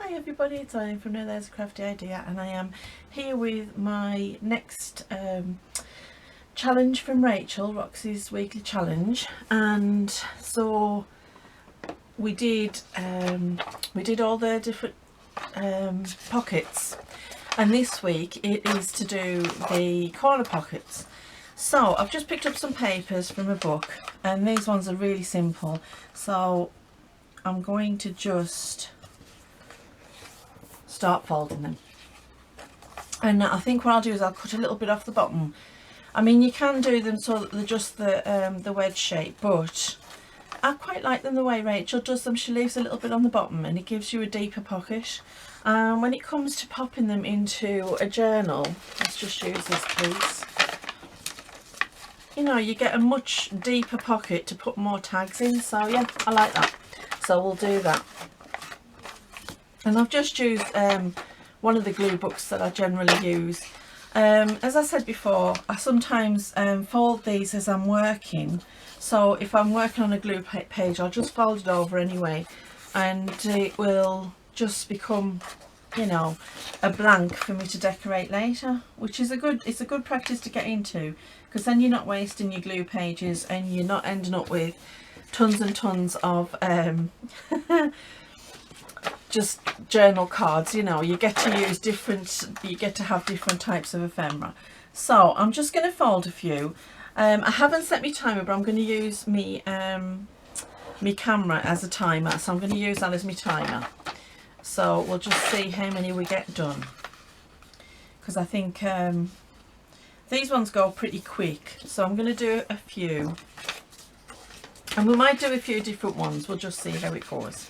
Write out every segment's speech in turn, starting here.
Hi everybody, it's Eileen from Now There's a Crafty Idea, and I am here with my next challenge from Rachel, Roxy's weekly challenge. And so we did all the different pockets, and this week it is to do the corner pockets. So I've just picked up some papers from a book, and these ones are really simple, so I'm going to just start folding them. And I think what I'll do is I'll cut a little bit off the bottom. I mean, you can do them so that they're just the wedge shape, but I quite like them the way Rachel does them. She leaves a little bit on the bottom and it gives you a deeper pocket. When it comes to popping them into a journal, let's just use this piece. You know, you get a much deeper pocket to put more tags in, so yeah, I like that. So we'll do that. And I've just used one of the glue books that I generally use. As I said before, I sometimes fold these as I'm working. So if I'm working on a glue page, I'll just fold it over anyway, and it will just become, you know, a blank for me to decorate later, which is it's a good practice to get into, because then you're not wasting your glue pages and you're not ending up with tons and tons of just journal cards. You know, you get to use you get to have different types of ephemera. So I'm just going to fold a few. I haven't set my timer, but I'm going to use me camera as a timer, so I'm going to use that as my timer. So we'll just see how many we get done, because I think these ones go pretty quick, so I'm going to do a few, and we might do a few different ones. We'll just see how it goes.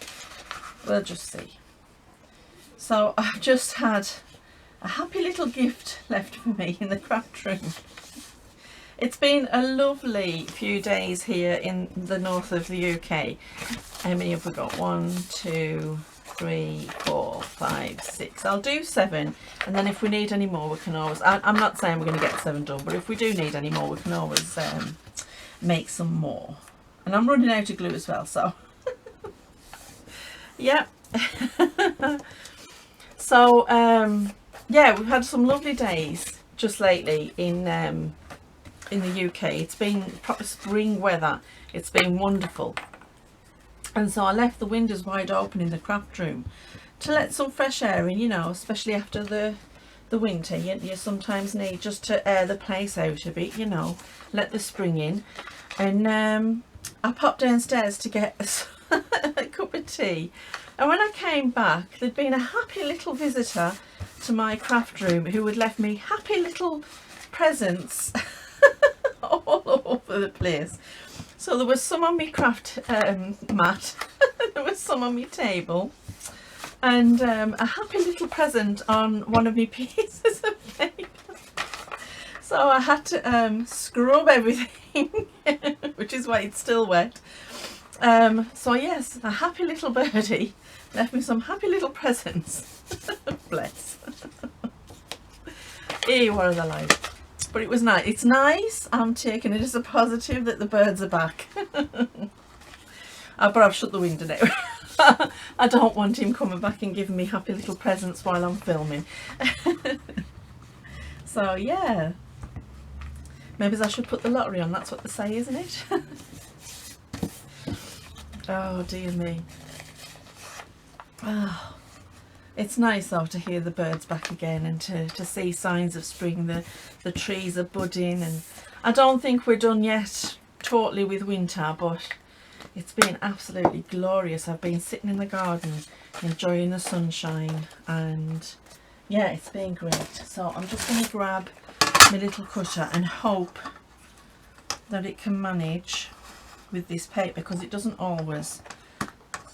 We'll just see. So I've just had a happy little gift left for me in the craft room. It's been a lovely few days here in the north of the UK. How many have we got? 1, 2, 3, 4, 5, 6. I'll do 7, and then if we need any more, we can always, I'm not saying we're going to get 7 done, but if we do need any more, we can always make some more. And I'm running out of glue as well, so yeah. So yeah, we've had some lovely days just lately in the UK. It's been proper spring weather. It's been wonderful, and so I left the windows wide open in the craft room to let some fresh air in, you know, especially after the winter. You sometimes need just to air the place out a bit, you know, let the spring in. And I popped downstairs to get a cup of tea, and when I came back, there'd been a happy little visitor to my craft room who had left me happy little presents all over the place. So there was some on my craft mat, there was some on my table, and a happy little present on one of my pieces of paper. So I had to scrub everything, which is why it's still wet. So yes, a happy little birdie left me some happy little presents. Bless. What are they like? But it was nice. It's nice. I'm taking it as a positive that the birds are back. But I've shut the window now. I don't want him coming back and giving me happy little presents while I'm filming. So yeah, maybe I should put the lottery on. That's what they say, isn't it? Oh dear me. Oh, it's nice though to hear the birds back again, and to see signs of spring. The trees are budding, and I don't think we're done yet totally with winter, but it's been absolutely glorious. I've been sitting in the garden enjoying the sunshine, and yeah, it's been great. So I'm just going to grab my little cutter and hope that it can manage with this paper, because it doesn't always.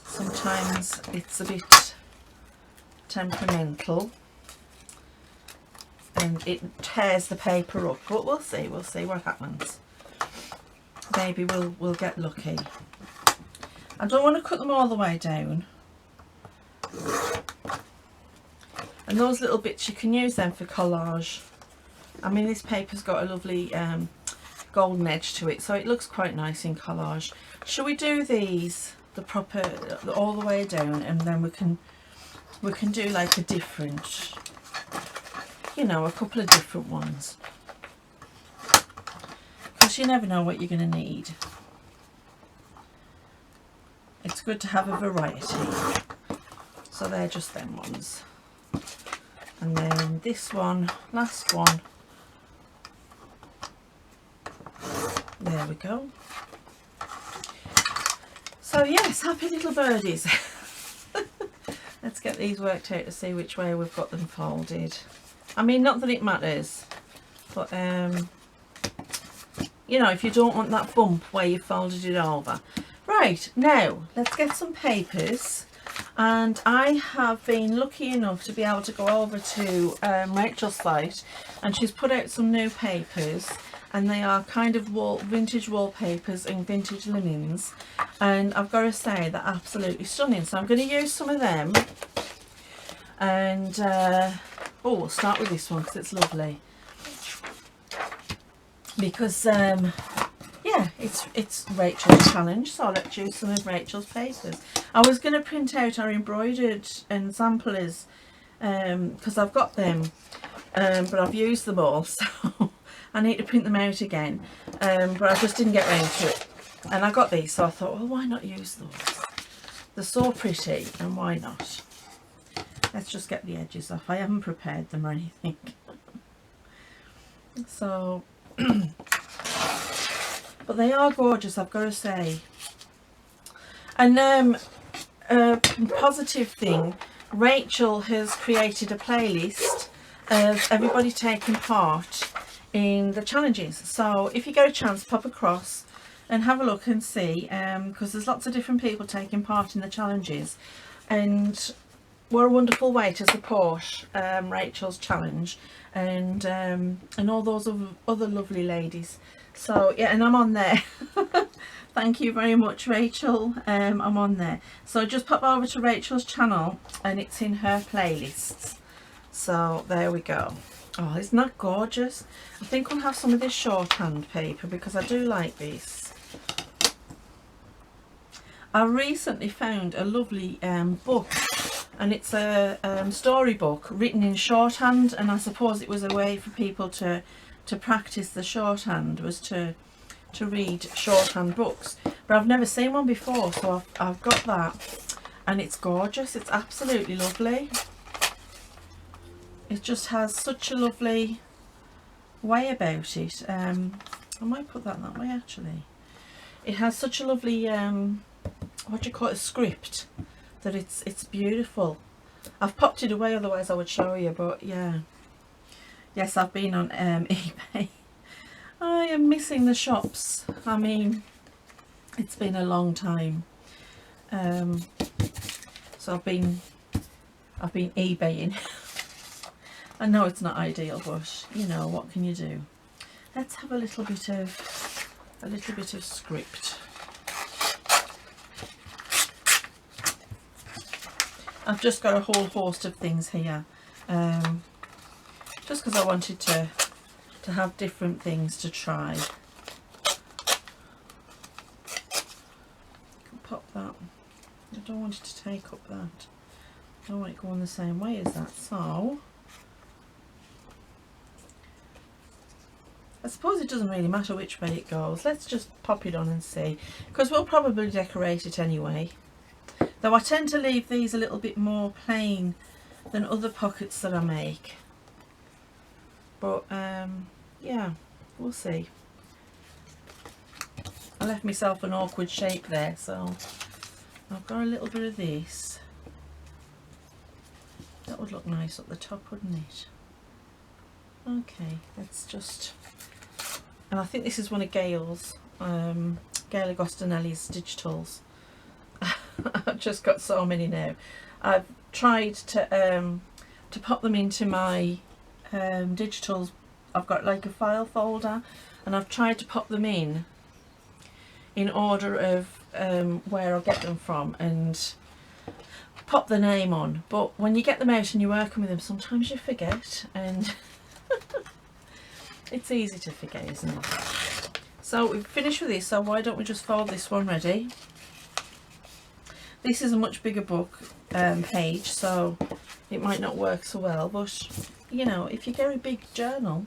Sometimes it's a bit temperamental and it tears the paper up, but we'll see what happens. Maybe we'll get lucky. I don't want to cut them all the way down, and those little bits, you can use them for collage. I mean, this paper's got a lovely golden edge to it, so it looks quite nice in collage. Shall we do these the proper all the way down, and then we can we can do like a different, you know, a couple of different ones, because you never know what you're going to need. It's good to have a variety. So they're just them ones. And then this one, last one. There we go. So yes, happy little birdies. Let's get these worked out to see which way we've got them folded. I mean, not that it matters, but you know, if you don't want that bump where you folded it over. Right, now let's get some papers, and I have been lucky enough to be able to go over to Rachel's site, and she's put out some new papers, and they are kind of vintage wallpapers and vintage linens, and I've got to say they're absolutely stunning. So I'm going to use some of them, and oh, we'll start with this one because it's lovely, because yeah, it's Rachel's challenge, so let's use some of Rachel's papers. I was going to print out our embroidered and samplers because I've got them, but I've used them all, so I need to print them out again, but I just didn't get round to it. And I got these, so I thought, well, why not use those? They're so pretty, and why not? Let's just get the edges off. I haven't prepared them or anything. So but they are gorgeous, I've got to say. And a positive thing, Rachel has created a playlist of everybody taking part in the challenges. So if you get a chance, pop across and have a look and see, because there's lots of different people taking part in the challenges, and what a wonderful way to support Rachel's challenge and all those other lovely ladies. So yeah, and I'm on there. Thank you very much, Rachel. I'm on there, so just pop over to Rachel's channel and it's in her playlists. So there we go. Oh, isn't that gorgeous? I think I'll have some of this shorthand paper because I do like this. I recently found a lovely book, and it's a storybook written in shorthand, and I suppose it was a way for people to practice the shorthand, was to read shorthand books. But I've never seen one before, so I've got that, and it's gorgeous. It's absolutely lovely. It just has such a lovely way about it. I might put that way actually. It has such a lovely what do you call it, a script, that it's beautiful. I've popped it away, otherwise I would show you, but yeah. Yes, I've been on eBay. I am missing the shops. I mean, it's been a long time. So I've been eBaying. I know it's not ideal, but you know, what can you do? Let's have a little bit of script. I've just got a whole host of things here, just because I wanted to have different things to try. Pop that. I don't want it to take up that. I don't want it going the same way as that. So I suppose it doesn't really matter which way it goes. Let's just pop it on and see, because we'll probably decorate it anyway. Though I tend to leave these a little bit more plain than other pockets that I make. But yeah, we'll see. I left myself an awkward shape there, so I've got a little bit of this. That would look nice up the top, wouldn't it? Okay, let's just... And I think this is one of Gail's, Gail Agostinelli's digitals. I've just got so many now. I've tried to pop them into my digitals. I've got like a file folder, and I've tried to pop them in order of where I get them from and pop the name on. But when you get them out and you're working with them, sometimes you forget, and it's easy to forget, isn't it? So we've finished with this, so why don't we just fold this one ready. This is a much bigger book page, so it might not work so well, but you know, if you get a big journal,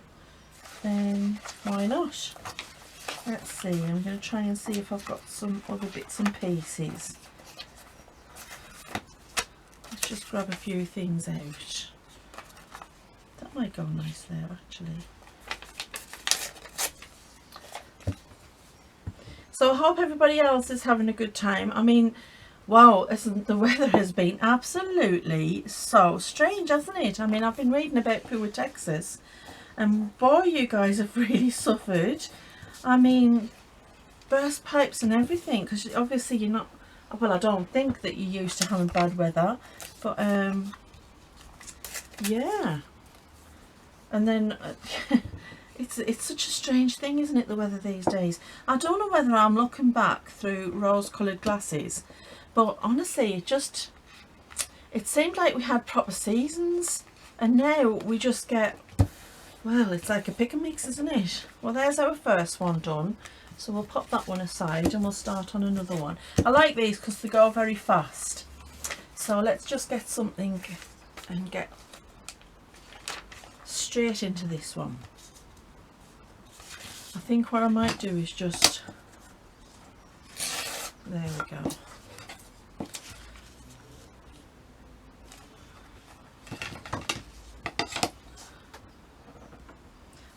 then why not? Let's see, I'm going to try and see if I've got some other bits and pieces. Let's just grab a few things out. That might go nice there, actually. So I hope everybody else is having a good time. I mean, wow, the weather has been absolutely so strange, hasn't it? I mean, I've been reading about poor Texas, and boy, you guys have really suffered. I mean, burst pipes and everything, because obviously you're not, well, I don't think that you're used to having bad weather, but yeah. And then it's such a strange thing, isn't it, the weather these days? I don't know whether I'm looking back through rose-coloured glasses, but honestly, it seemed like we had proper seasons, and now we just get, well, it's like a pick and mix, isn't it? Well, there's our first one done, so we'll pop that one aside and we'll start on another one. I like these because they go very fast. So let's just get something and get straight into this one. I think what I might do is just, there we go.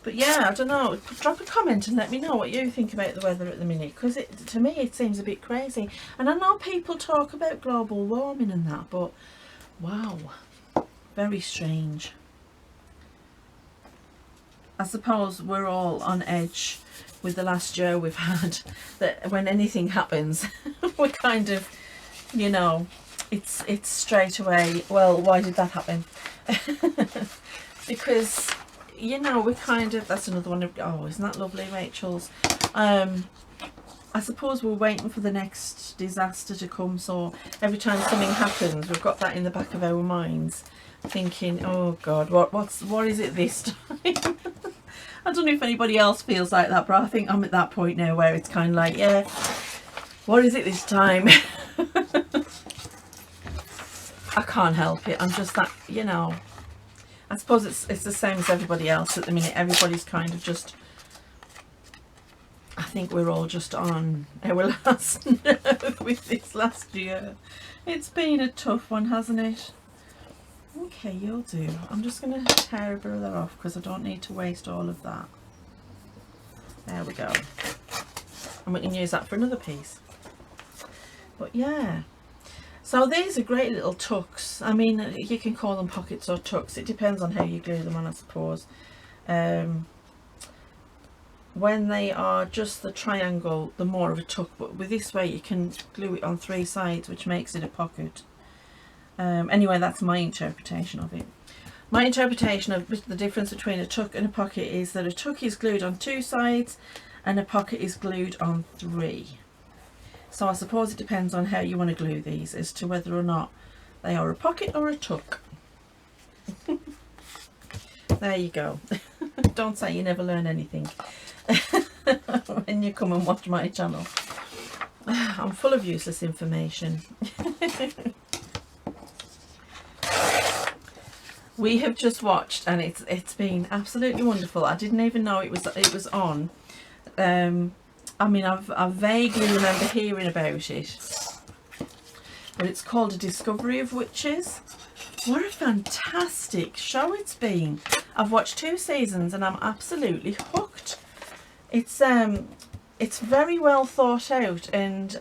But yeah, I don't know, drop a comment and let me know what you think about the weather at the minute, because to me it seems a bit crazy. And I know people talk about global warming and that, but wow, very strange. I suppose we're all on edge with the last year we've had, that when anything happens, we're kind of, you know, it's straight away, well, why did that happen? Because, you know, we kind of, that's another one of, oh, isn't that lovely, Rachel's? I suppose we're waiting for the next disaster to come, so every time something happens, we've got that in the back of our minds, thinking, oh God, what is it this time? I don't know if anybody else feels like that, but I think I'm at that point now where it's kind of like, yeah, what is it this time? I can't help it. I'm just that, you know, I suppose it's the same as everybody else at the minute. Everybody's kind of just, I think we're all just on our last nerve with this last year. It's been a tough one, hasn't it? Okay, you'll do. I'm just going to tear a bit of that off because I don't need to waste all of that. There we go. And we can use that for another piece. But yeah. So these are great little tucks. I mean, you can call them pockets or tucks. It depends on how you glue them on, I suppose. When they are just the triangle, the more of a tuck. But with this way, you can glue it on 3 sides, which makes it a pocket. Anyway, that's my interpretation of it. My interpretation of the difference between a tuck and a pocket is that a tuck is glued on 2 sides and a pocket is glued on 3. So I suppose it depends on how you want to glue these as to whether or not they are a pocket or a tuck. There you go. Don't say you never learn anything when you come and watch my channel. I'm full of useless information. We have just watched, and it's been absolutely wonderful. I didn't even know it was on. I mean, I vaguely remember hearing about it, but it's called A Discovery of Witches. What a fantastic show it's been. I've watched 2 seasons and I'm absolutely hooked. It's very well thought out and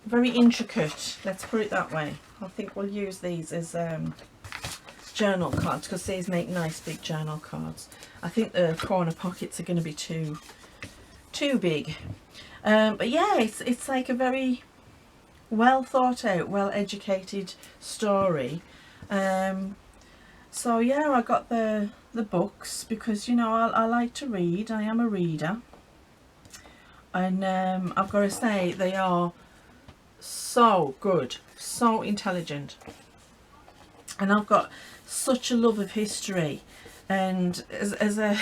very intricate, let's put it that way. I think we'll use these as journal cards because these make nice big journal cards. I think the corner pockets are going to be too big, but yeah, it's like a very well thought out, well educated story. So yeah, I got the books because, you know, I like to read. I am a reader, and I've got to say they are so good, so intelligent, and I've got such a love of history, and as a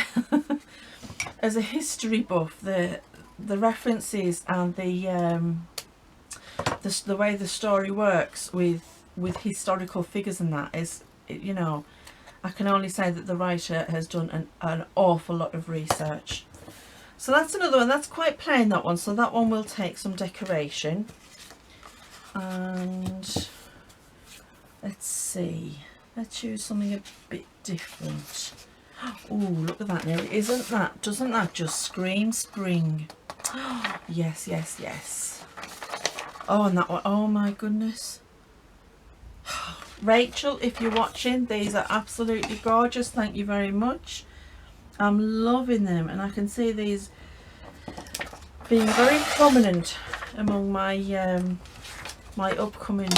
as a history buff, the references and the the way the story works with historical figures and that is, you know, I can only say that the writer has done an awful lot of research. So that's another one. That's quite plain, that one, so that one will take some decoration. And let's see, let's use something a bit different. Oh, look at that now. Doesn't that just scream spring? Yes, yes, yes. Oh, and that one, oh my goodness. Rachel, if you're watching, these are absolutely gorgeous. Thank you very much. I'm loving them, and I can see these being very prominent among my my upcoming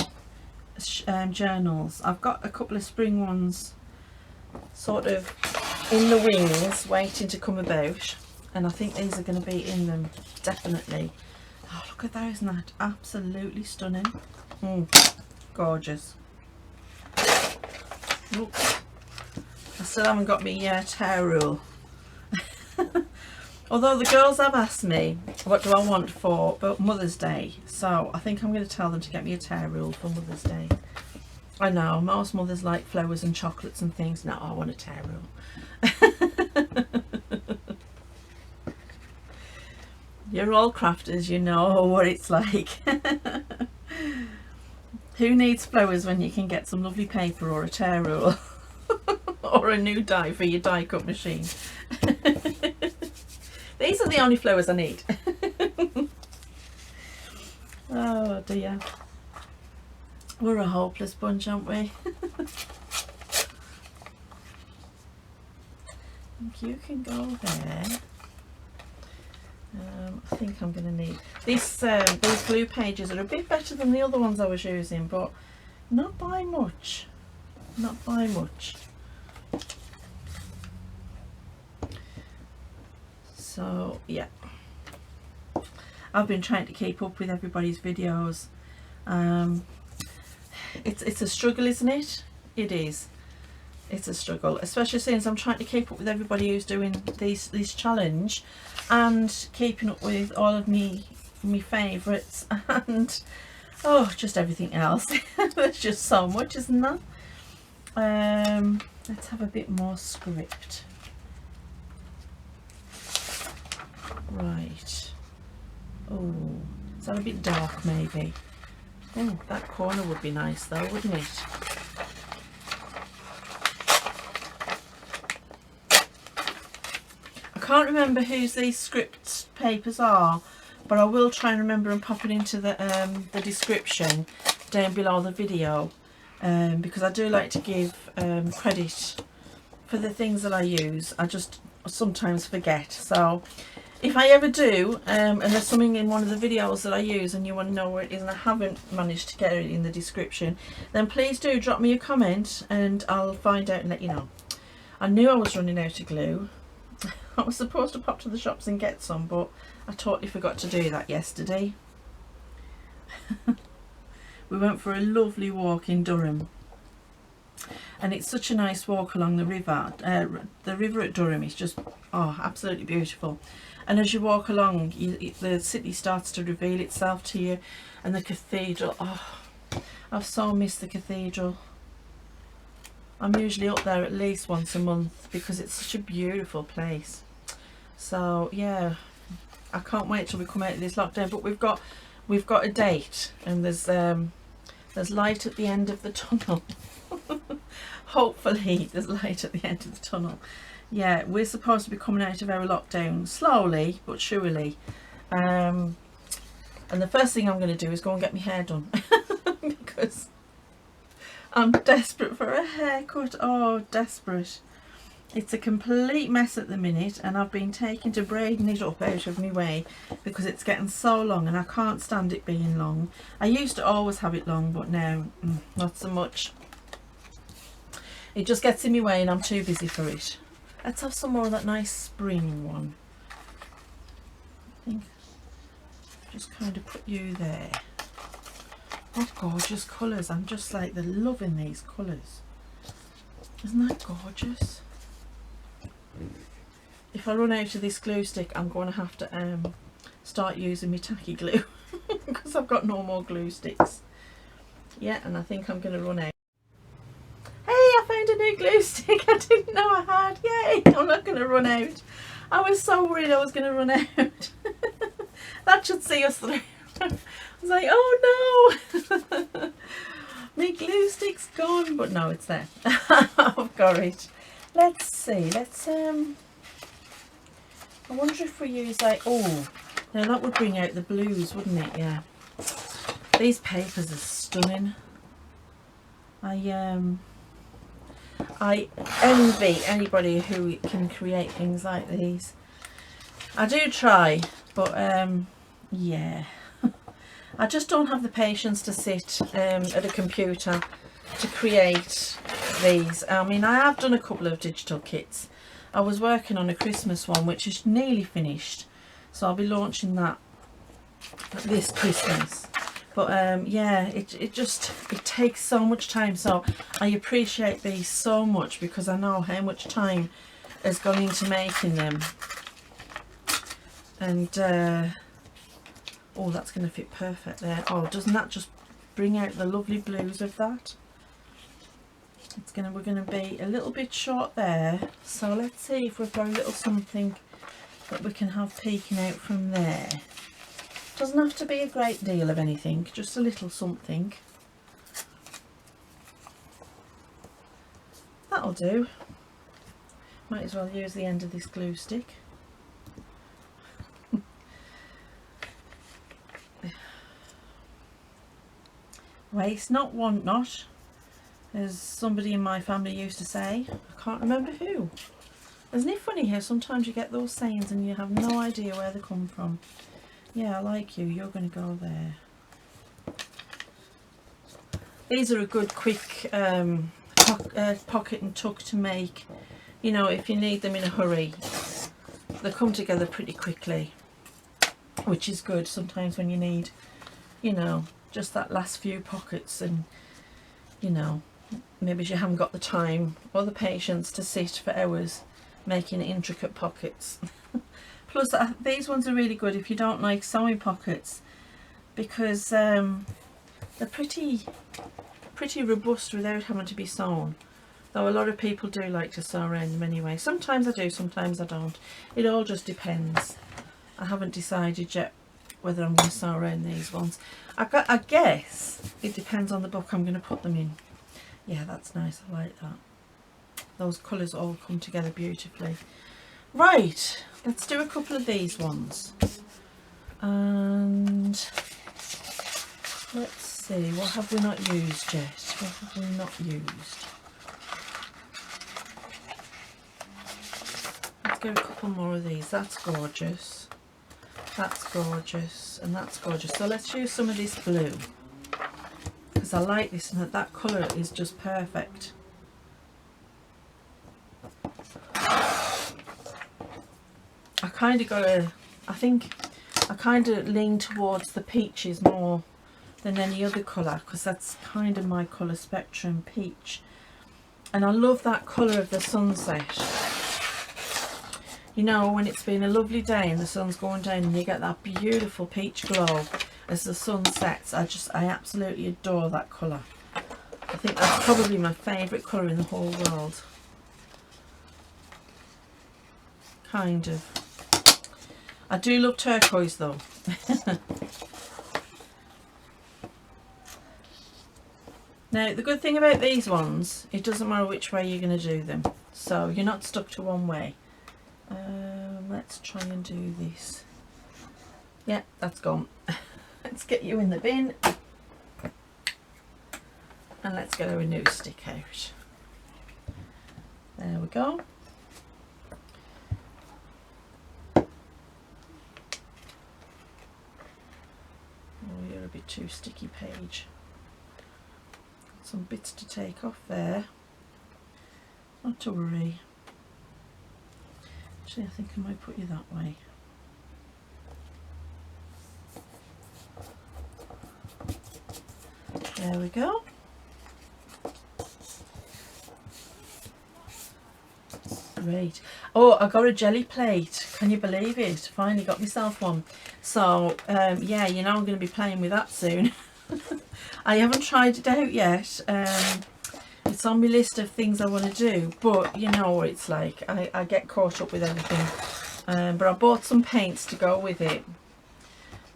journals. I've got a couple of spring ones sort of in the wings waiting to come about, and I think these are going to be in them, definitely. Oh, look at those, isn't that absolutely stunning? Gorgeous. Look, I still haven't got me tear rule. Although the girls have asked me what do I want for Mother's Day, so I think I'm going to tell them to get me a tear rule for Mother's Day. I know most mothers like flowers and chocolates and things. No, I want a tear rule. You're all crafters, you know what it's like. Who needs flowers when you can get some lovely paper or a tear rule? Or a new die for your die cut machine. These are the only flowers I need. Oh dear. We're a hopeless bunch, aren't we? I think you can go there. I think I'm going to need these glue pages are a bit better than the other ones I was using, but not by much. Not by much. So yeah, I've been trying to keep up with everybody's videos. It's a struggle, isn't it? It is. It's a struggle, especially since I'm trying to keep up with everybody who's doing this challenge, and keeping up with all of me favourites, and oh, just everything else. There's just so much, isn't there? Let's have a bit more script. Right. Oh, is that a bit dark maybe? Oh, that corner would be nice though, wouldn't it? I can't remember whose these script papers are, but I will try and remember and pop it into the description down below the video, because I do like to give credit for the things that I use. I just sometimes forget, so if I ever do, and there's something in one of the videos that I use and you want to know where it is and I haven't managed to get it in the description, then please do drop me a comment and I'll find out and let you know. I knew I was running out of glue. I was supposed to pop to the shops and get some, but I totally forgot to do that yesterday. We went for a lovely walk in Durham, and it's such a nice walk along the river. The river at Durham is just, oh, absolutely beautiful. And as you walk along, the city starts to reveal itself to you, and the cathedral. Oh, I've so missed the cathedral. I'm usually up there at least once a month because it's such a beautiful place. So yeah, I can't wait till we come out of this lockdown. But we've got a date, and there's light at the end of the tunnel. Hopefully there's light at the end of the tunnel. Yeah, we're supposed to be coming out of our lockdown slowly but surely, and the first thing I'm going to do is go and get my hair done because I'm desperate for a haircut. Oh, desperate. It's a complete mess at the minute, and I've been taking to braiding it up out of my way because it's getting so long and I can't stand it being long. I used to always have it long, but now not so much. It just gets in my way and I'm too busy for it. Let's have some more of that nice spring one. I think just kind of put you there. What gorgeous colours. I'm just like loving these colours. Isn't that gorgeous? If I run out of this glue stick, I'm going to have to start using my tacky glue because I've got no more glue sticks. Yeah, and I think I'm going to run out. Hey, I found a new glue stick I didn't know I had. Yay, I'm not going to run out. I was so worried I was going to run out. That should see us through. I was like, oh no. My glue stick's gone, but no, it's there. I've got it. Let's see, I wonder if we use like, oh, now that would bring out the blues, wouldn't it? Yeah. These papers are stunning. I envy anybody who can create things like these. I do try, but yeah. I just don't have the patience to sit at a computer to create these. I mean, I have done a couple of digital kits. I was working on a Christmas one which is nearly finished, so I'll be launching that this Christmas. But yeah, it takes so much time, so I appreciate these so much because I know how much time has gone into making them. And oh, that's going to fit perfect there. Oh, doesn't that just bring out the lovely blues of that? We're going to be a little bit short there, so let's see if we've got a little something that we can have peeking out from there. Doesn't have to be a great deal of anything, just a little something. That'll do. Might as well use the end of this glue stick. Waste not, want not, as somebody in my family used to say. I can't remember who. Isn't it funny how sometimes you get those sayings and you have no idea where they come from? Yeah, I like you. You're going to go there. These are a good quick pocket and tuck to make. You know, if you need them in a hurry. They come together pretty quickly, which is good sometimes when you need, you know, just that last few pockets, and you know, maybe you haven't got the time or the patience to sit for hours making intricate pockets. Plus these ones are really good if you don't like sewing pockets, because they're pretty robust without having to be sewn, though a lot of people do like to sew around them anyway. Sometimes I do, sometimes I don't. It all just depends. I haven't decided yet whether I'm going to sew around these ones. I guess it depends on the book I'm going to put them in. Yeah, that's nice. I like that. Those colours all come together beautifully. Right, let's do a couple of these ones. And let's see, what have we not used yet? What have we not used? Let's go a couple more of these. That's gorgeous. That's gorgeous, and that's gorgeous. So let's use some of this blue, because I like this, and that colour is just perfect. I think I kind of lean towards the peaches more than any other colour, because that's kind of my colour spectrum, peach. And I love that colour of the sunset. You know, when it's been a lovely day and the sun's going down and you get that beautiful peach glow as the sun sets. I absolutely adore that colour. I think that's probably my favourite colour in the whole world. Kind of. I do love turquoise though. Now the good thing about these ones, it doesn't matter which way you're going to do them, so you're not stuck to one way. Let's try and do this. Yeah, that's gone. Let's get you in the bin and let's get our new stick out. There we go. Oh, you're a bit too sticky, page. Some bits to take off there. Not to worry. Actually, I think I might put you that way. There we go. Great. Oh, I got a jelly plate. Can you believe it? Finally got myself one. So yeah, you know, I'm going to be playing with that soon. I haven't tried it out yet. It's on my list of things I want to do, but you know what it's like. I get caught up with everything. But I bought some paints to go with it.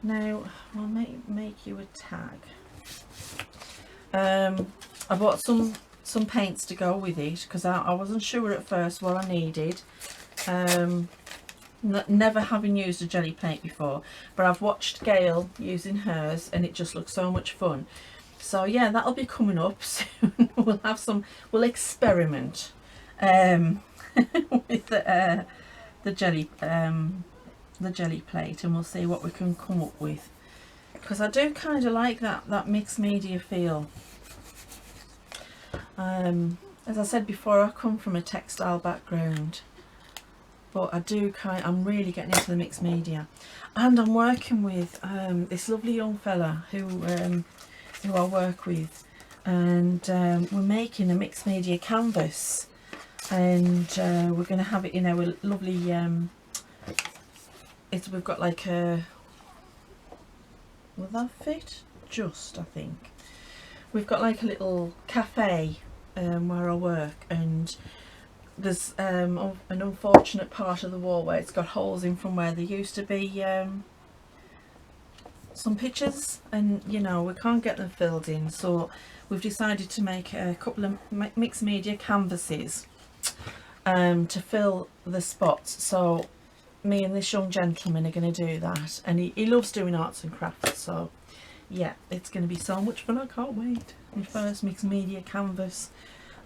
Now I'll make you a tag. I bought some paints to go with it because I wasn't sure at first what I needed. Never having used a jelly plate before, but I've watched Gail using hers and it just looks so much fun. So yeah, that'll be coming up soon. We'll experiment with the jelly plate, and we'll see what we can come up with, because I do kind of like that mixed media feel. As I said before, I come from a textile background, but I'm really getting into the mixed media, and I'm working with this lovely young fella who I work with, and we're making a mixed media canvas, and we're going to have it in our lovely we've got like a, will that fit? Just, I think we've got like a little cafe where I work, and there's an unfortunate part of the wall where it's got holes in from where there used to be some pictures, and you know, we can't get them filled in, so we've decided to make a couple of mixed media canvases to fill the spots. So me and this young gentleman are going to do that, and he loves doing arts and crafts, so yeah, it's going to be so much fun. I can't wait. My first mixed media canvas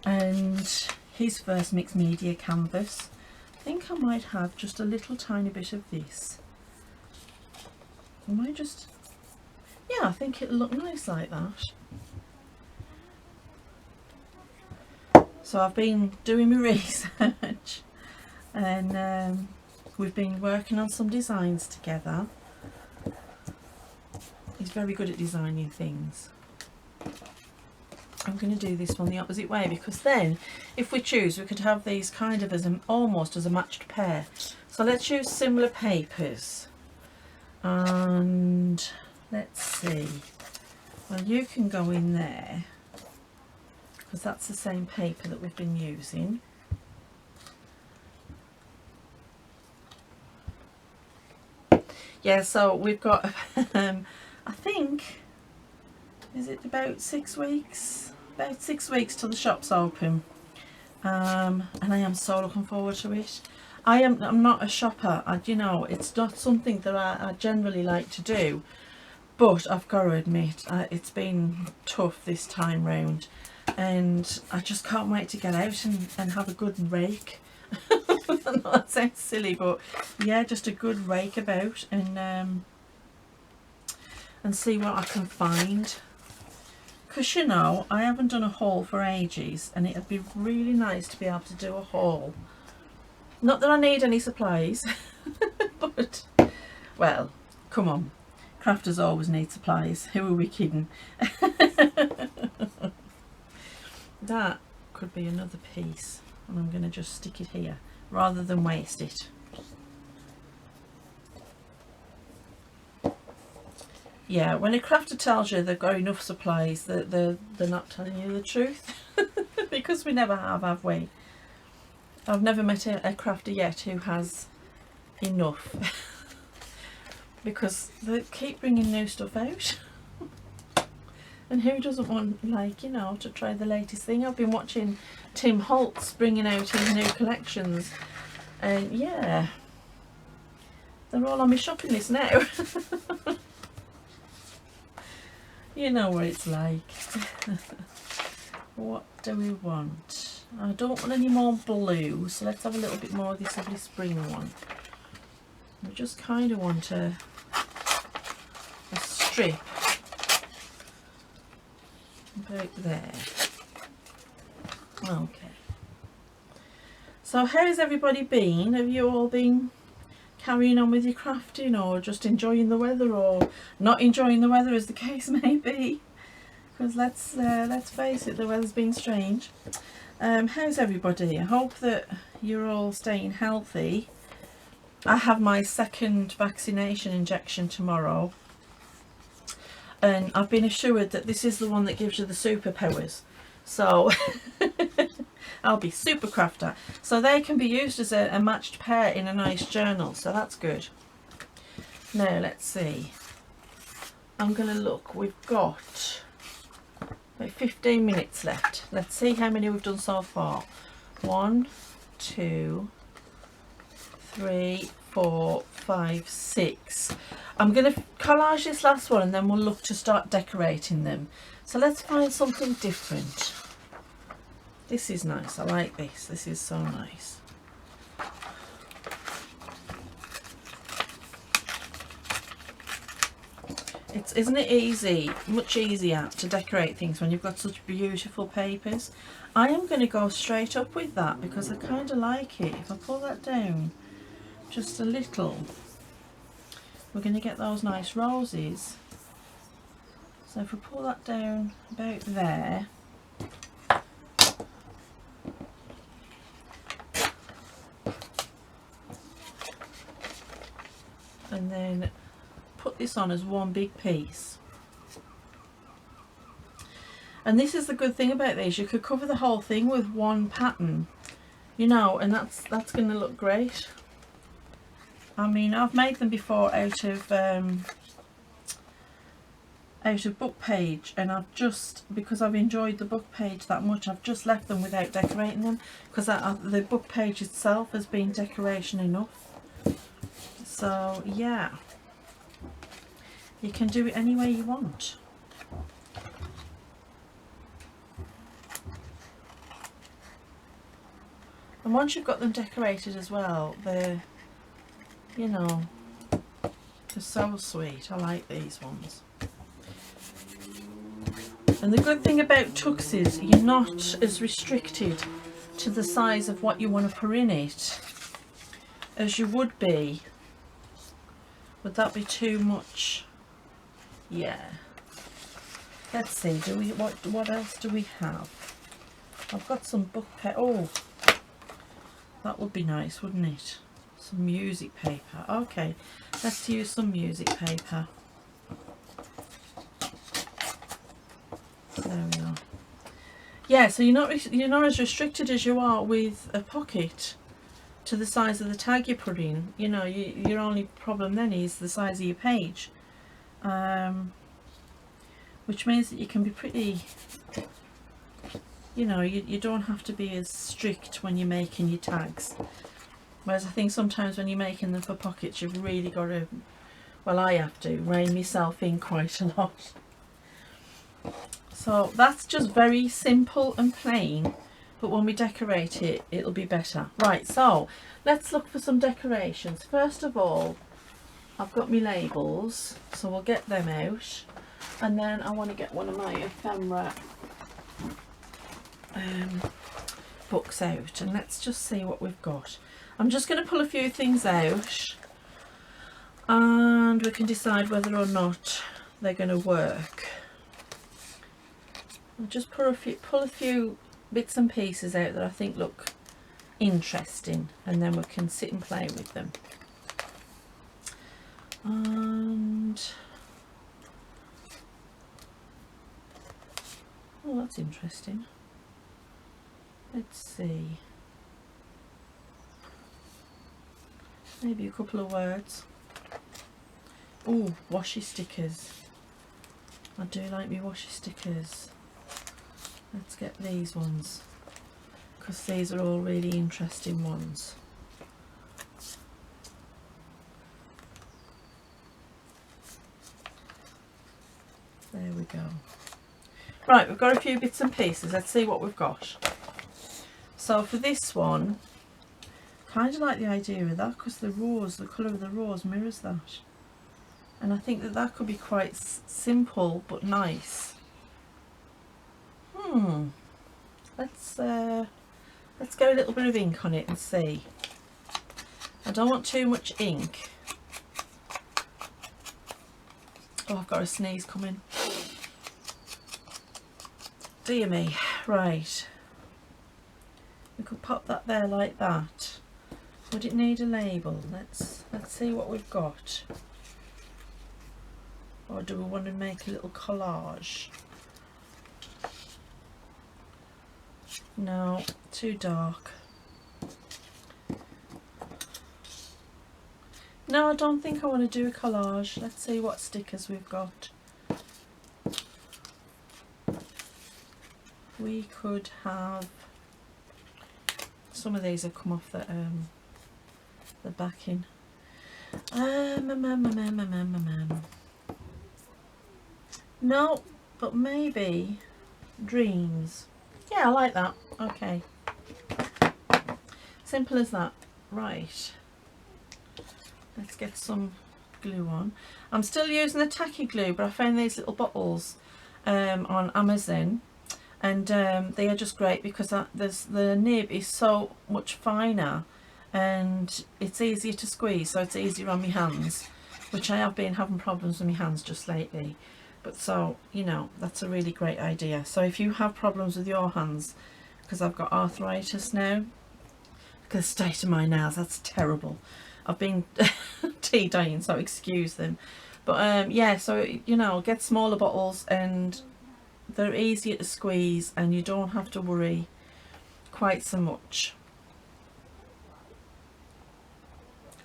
and his first mixed media canvas. I think I might have just a little tiny bit of this. I might just, yeah, I think it'll look nice like that. So I've been doing my research, and we've been working on some designs together. He's very good at designing things. I'm going to do this one the opposite way, because then if we choose, we could have these kind of as almost as a matched pair. So let's use similar papers, and let's see, well, you can go in there because that's the same paper that we've been using. Yeah, so we've got I think, is it about 6 weeks? About 6 weeks till the shop's open, and I am so looking forward to it. I'm not a shopper. You know, it's not something that I generally like to do, but I've got to admit, it's been tough this time round, and I just can't wait to get out and have a good rake. I know that sounds silly, but yeah, just a good rake about and see what I can find. Because, you know, I haven't done a haul for ages, and it'd be really nice to be able to do a haul. Not that I need any supplies, but, well, come on. Crafters always need supplies. Who are we kidding? That could be another piece, and I'm going to just stick it here rather than waste it. Yeah, when a crafter tells you they've got enough supplies, they're not telling you the truth. Because we never have we? I've never met a crafter yet who has enough. Because they keep bringing new stuff out. And who doesn't want, like, you know, to try the latest thing? I've been watching Tim Holtz bringing out his new collections, and yeah, they're all on my shopping list now. You know what it's like. What do we want? I don't want any more blue, so let's have a little bit more of this lovely spring one. I just kind of want a strip about there. Okay. So how's everybody been? Have you all been carrying on with your crafting, or just enjoying the weather, or not enjoying the weather, as the case may be? Because let's face it, the weather's been strange. How's everybody? I hope that you're all staying healthy, I have my second vaccination injection tomorrow, and I've been assured that this is the one that gives you the superpowers. So I'll be super crafter. So they can be used as a matched pair in a nice journal, so that's good. Now let's see. I'm going to look. We've got about 15 minutes left. Let's see how many we've done so far. 1, 2, 3, 4, 5, 6. I'm going to collage this last one and then we'll look to start decorating them. So let's find something different. This is nice. I like this. This is so nice. Isn't it easy, much easier to decorate things when you've got such beautiful papers? I am going to go straight up with that because I kind of like it. If I pull that down just a little, we're going to get those nice roses. So if we pull that down about there, and then put this on as one big piece. And this is the good thing about these, you could cover the whole thing with one pattern, you know, and that's going to look great. I mean, I've made them before out of book page, and I've just, because I've enjoyed the book page that much, I've just left them without decorating them, because the book page itself has been decoration enough. So yeah, you can do it any way you want. And once you've got them decorated as well, they're, you know, they're so sweet. I like these ones. And the good thing about tucks is you're not as restricted to the size of what you want to put in it as you would be. Would that be too much? Yeah. Let's see, do we what else do we have? I've got some book paper. Oh, that would be nice, wouldn't it? Some music paper. Okay, let's use some music paper. There we are. Yeah, so you're not as restricted as you are with a pocket to the size of the tag you put in. You know, your only problem then is the size of your page, which means that you can be pretty, you know, you don't have to be as strict when you're making your tags. Whereas I think sometimes when you're making them for pockets, you've really got to, well, I have to rein myself in quite a lot. So that's just very simple and plain, but when we decorate it, it'll be better. Right, so let's look for some decorations. First of all, I've got my labels, so we'll get them out. And then I want to get one of my ephemera books out, and let's just see what we've got. I'm just going to pull a few things out and we can decide whether or not they're going to work. I'll just pull a few bits and pieces out that I think look interesting, and then we can sit and play with them. And oh, that's interesting. Let's see. Maybe a couple of words. Oh, washi stickers. I do like me washi stickers. Let's get these ones, because these are all really interesting ones. There we go. Right, we've got a few bits and pieces. Let's see what we've got. So for this one, kind of like the idea of that, because the rose, the colour of the rose mirrors that. And I think that that could be quite simple but nice. Let's get a little bit of ink on it and see. I don't want too much ink. Oh, I've got a sneeze coming. Dear me. Right. We could pop that there like that. Would it need a label? Let's see what we've got. Or do we want to make a little collage? No, too dark. No, I don't think I want to do a collage. Let's see what stickers we've got. We could have, some of these have come off the backing. No, but maybe dreams. Yeah, I like that. Okay. Simple as that. Right. Let's get some glue on. I'm still using the tacky glue, but I found these little bottles on Amazon, and they are just great because the nib is so much finer and it's easier to squeeze, so it's easier on my hands, which I have been having problems with my hands just lately. But so, you know, that's a really great idea. So if you have problems with your hands, because I've got arthritis now, look at the state of my nails, that's terrible. I've been tea dying, so excuse them. But yeah, so, you know, get smaller bottles and they're easier to squeeze and you don't have to worry quite so much.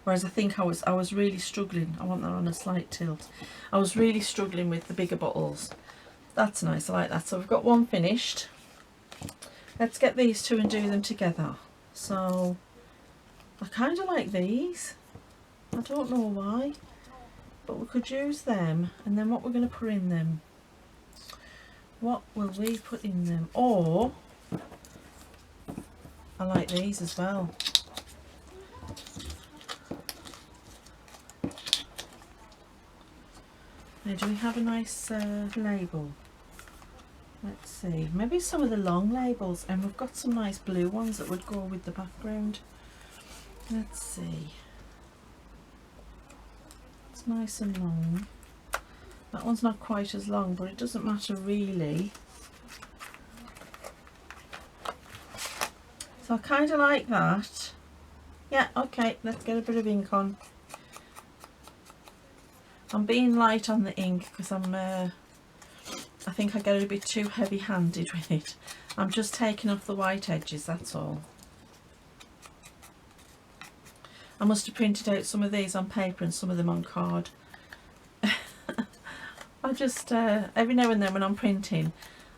Whereas I think I was really struggling. I want that on a slight tilt. I was really struggling with the bigger bottles. That's nice, I like that. So we've got one finished. Let's get these two and do them together. So I kind of like these. I don't know why, but we could use them. And then what we're going to put in them? What will we put in them? Or I like these as well. Now, do we have a nice label? Let's see, maybe some of the long labels, and we've got some nice blue ones that would go with the background. Let's see. It's nice and long. That one's not quite as long, but it doesn't matter really. So I kind of like that. Yeah, okay, let's get a bit of ink on. I'm being light on the ink because I think I get a bit too heavy handed with it. I'm just taking off the white edges, that's all. I must have printed out some of these on paper and some of them on card. I just, every now and then when I'm printing,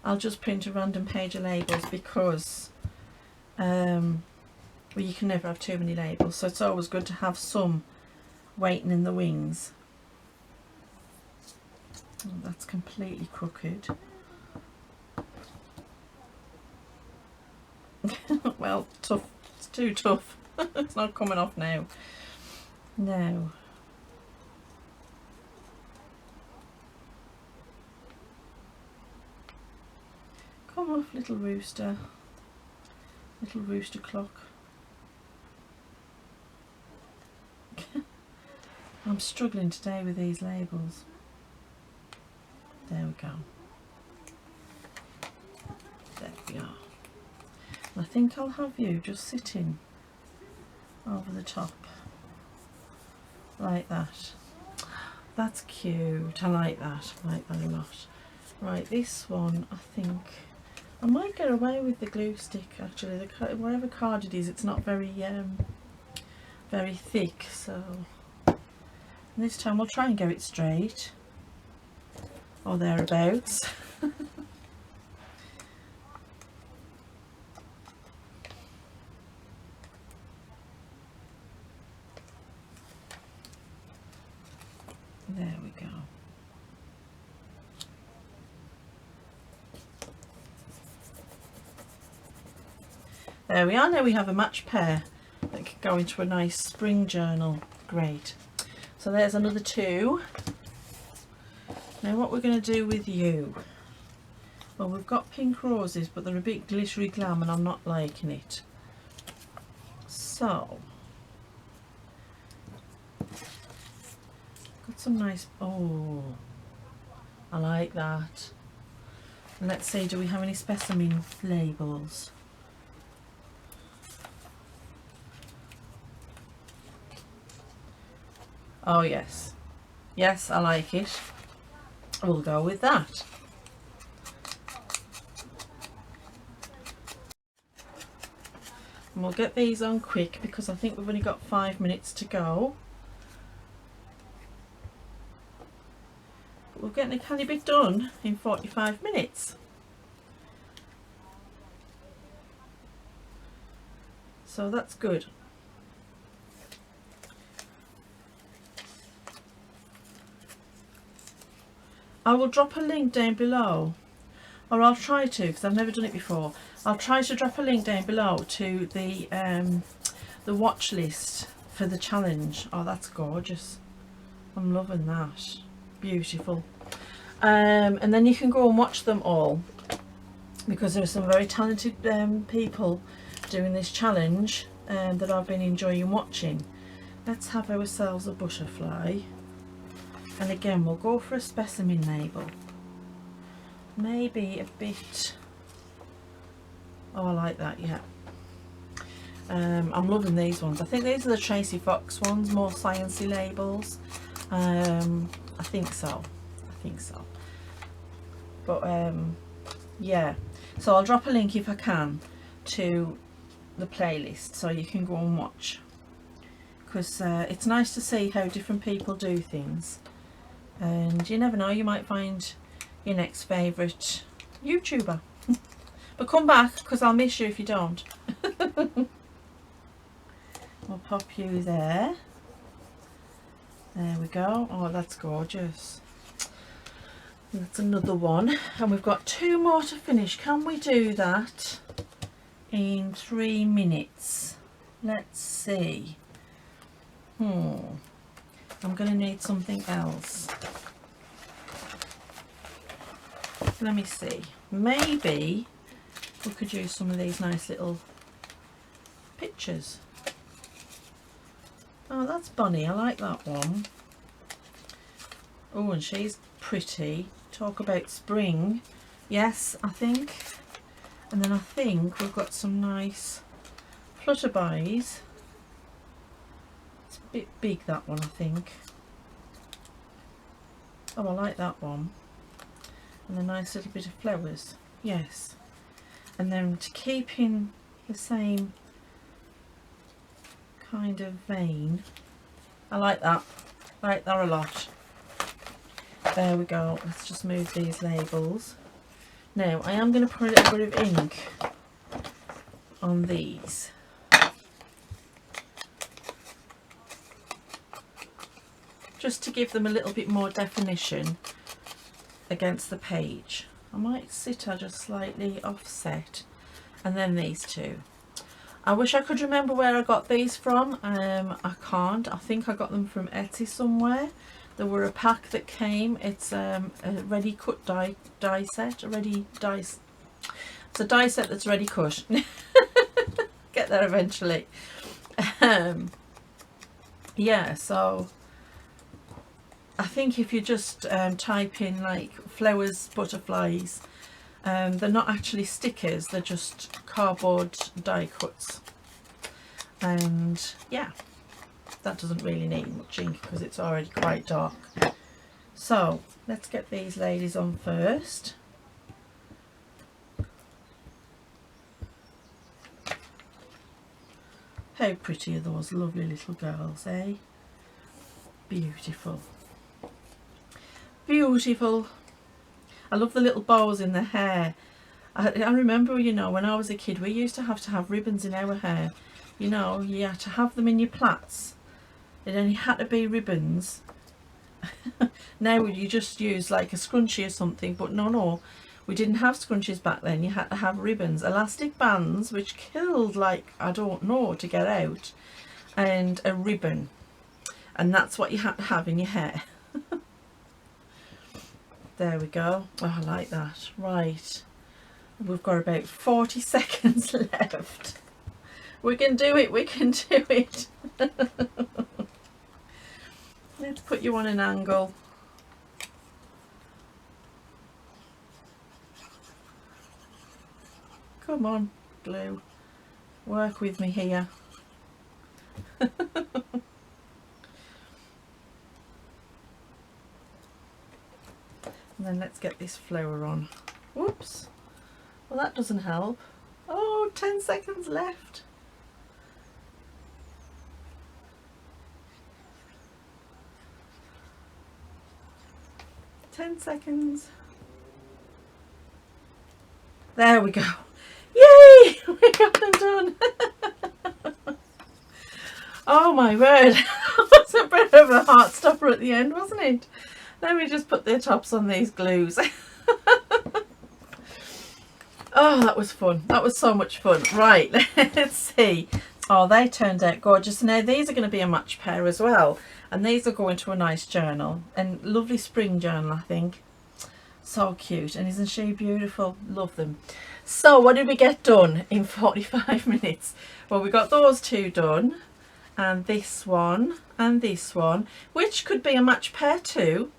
I'll just print a random page of labels because well, you can never have too many labels, so it's always good to have some waiting in the wings. Oh, that's completely crooked. Well, tough. It's too tough. It's not coming off now. No. Come off, little rooster. Little rooster clock. I'm struggling today with these labels. There we go. There we are. And I think I'll have you just sitting over the top like that. That's cute. I like that. I like that a lot. Right, this one, I think I might get away with the glue stick actually. Whatever card it is, it's not very very thick, so this time we'll try and get it straight. Or thereabouts. There we go. There we are. Now we have a match pair that could go into a nice spring journal. Great. So there's another two. Now what we're going to do with you, well, we've got pink roses, but they're a bit glittery glam and I'm not liking it. So got some nice, oh, I like that. And let's see, do we have any specimen labels? Oh yes, yes, I like it. We'll go with that. And we'll get these on quick because I think we've only got 5 minutes to go. But we're getting a canny bit done in 45 minutes. So that's good. I will drop a link down below, or I'll try to, because I've never done it before. I'll try to drop a link down below to the watch list for the challenge. Oh, that's gorgeous. I'm loving that. Beautiful. And then you can go and watch them all, because there are some very talented people doing this challenge that I've been enjoying watching. Let's have ourselves a butterfly. And again, we'll go for a specimen label. Maybe a bit... Oh, I like that, yeah. I'm loving these ones. I think these are the Tracy Fox ones, more sciencey labels. I think so. I think so. But yeah. So I'll drop a link if I can to the playlist so you can go and watch. Because it's nice to see how different people do things. And you never know, you might find your next favourite YouTuber. But come back, because I'll miss you if you don't. We'll pop you there. There we go. Oh, that's gorgeous. That's another one. And we've got 2 more to finish. Can we do that in 3 minutes? Let's see. I'm going to need something else. Let me see. Maybe we could use some of these nice little pictures. Oh, that's Bonnie. I like that one. Oh, and she's pretty. Talk about spring. Yes, I think. And then I think we've got some nice flutterbies. It's a bit big, that one, I think. Oh, I like that one. And a nice little bit of flowers. Yes. And then to keep in the same kind of vein, I like that. I like that a lot. There we go. Let's just move these labels. Now I am going to put a little bit of ink on these. Just to give them a little bit more definition against the page. I might sit her just slightly offset, and then these two. I wish I could remember where I got these from. I can't. I think I got them from Etsy somewhere. There were a pack that came. It's a ready cut die set. It's a die set that's ready cut. Get there eventually. Yeah, so I think if you just type in like flowers, butterflies, they're not actually stickers, they're just cardboard die cuts. And yeah, that doesn't really need much ink because it's already quite dark. So let's get these ladies on first. How pretty are those lovely little girls, eh? Beautiful. Beautiful. I love the little bows in the hair. I remember, you know, when I was a kid, we used to have ribbons in our hair. You know, you had to have them in your plaits. It only had to be ribbons. Now you just use like a scrunchie or something, but no, we didn't have scrunchies back then. You had to have ribbons, elastic bands, which killed like, I don't know, to get out, and a ribbon. And that's what you had to have in your hair. There we go. Oh, I like that. Right. We've got about 40 seconds left. We can do it. We can do it. Let's put you on an angle. Come on, glue. Work with me here. And then let's get this flower on. Whoops. Well, that doesn't help. Oh, 10 seconds left. Ten seconds. There we go. Yay! We got them done. Oh my word. That was a bit of a heart stopper at the end, wasn't it? Let me just put the tops on these glues. Oh, that was fun. That was so much fun. Right, let's see. Oh, they turned out gorgeous. Now these are going to be a match pair as well. And these will go into a nice journal. And lovely spring journal, I think. So cute. And isn't she beautiful? Love them. So what did we get done in 45 minutes? Well, we got those two done. And this one. And this one. Which could be a match pair too.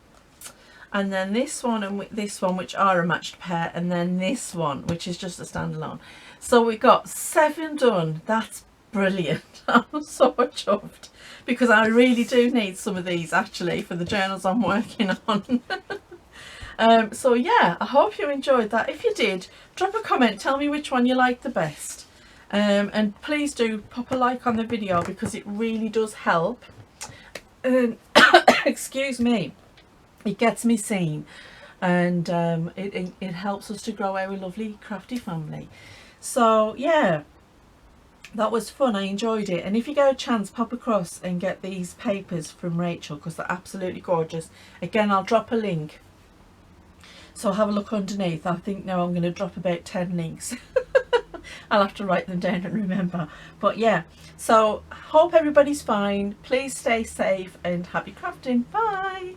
And then this one and this one, which are a matched pair, and then this one, which is just a standalone. So we got 7 done. That's brilliant. I'm so chuffed because I really do need some of these actually for the journals I'm working on. So yeah, I hope you enjoyed that. If you did, drop a comment, tell me which one you like the best, and please do pop a like on the video because it really does help. Excuse me. It gets me seen, and it helps us to grow our lovely crafty family. So yeah, that was fun. I enjoyed it. And if you get a chance, pop across and get these papers from Rachel because they're absolutely gorgeous. Again, I'll drop a link, so have a look underneath. I think now I'm going to drop about 10 links. I'll have to write them down and remember. But yeah, so hope everybody's fine. Please stay safe and happy crafting. Bye.